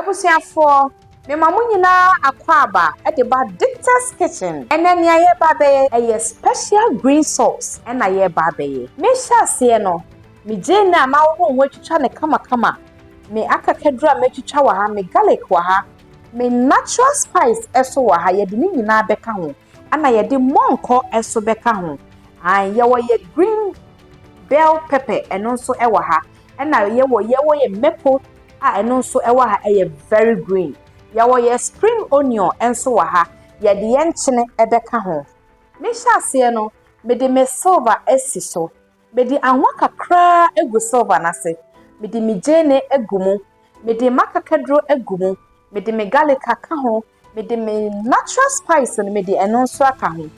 Abusiafo me mamunyina akwaba e de ba Dicta's kitchen. Ene ne aye ba be a special green sauce and aye ba be. Me sha se no me je na ma wo nwatwitwa ne kama me akakedura me twitwa wa ha me garlic wa ha me natural spice eso wa ha ye de ni nyina beka ho ana ye de monko eso beka ho an ye wo ye green bell pepper eno nso e wa ha na ye wo ye maple eno nso e wa ha e very green ye wo ye spring onion enso wa ha ye de ye nchene e beka ho me sha se no me de me silver esi so me de anwa kakra egu silver na se me de me jene egumu me de makakadro egumu me de me garlic aka ho me de me natural spice no me de eno nso aka ho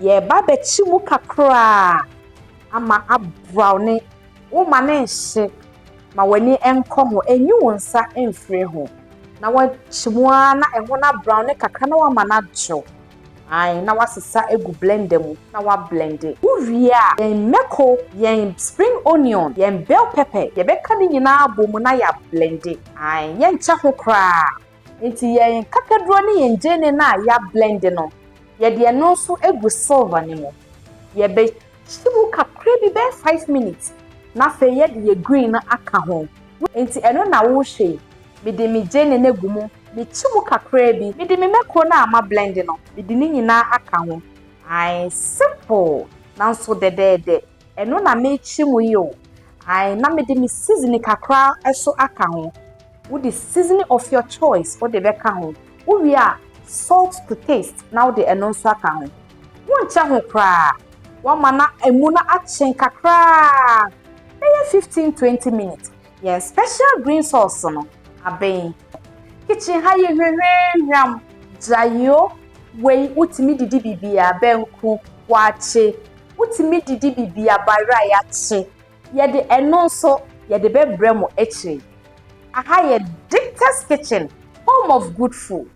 ye ba be chimu kakra ama abrowne wo ma ne nhye ma wani enko ho enyi wonsa enfre ho na wa chimua na eho na browne kakra na wa ma na jo ai na wasesa egu blender mu na wa blend it uvia yen meko yen spring onion yen bell pepper ye beka ni nyina abomu na ya blend it ai yen cha ho kra enti yen kakadro ni yen jene na ya blend no ye de no so egu silver ni mu ye be chibu kakra bi be 5 minutes na fe ye de green na aka ho enti eno na wo hwe me de me jene na egu mu me chimu kakra bi me de me meko na ama blend no me de ni nyina aka ho ai simple na so de eno na me chimu yo ai na me de me seasoning kakra eso aka ho with the seasoning of your choice or the beka ho we are salt to taste now the eno so aka ho won cha ho kra wa mana emu na achen kakra 15-20 minutes yeah special green sauce no aben kitchen ha ye hwehwehwam jayo we utimi didi bibia benku wache utimi didi bibia bara ya che ye de eno so ye de bebremo echi aha ye Dicta's kitchen home of good food.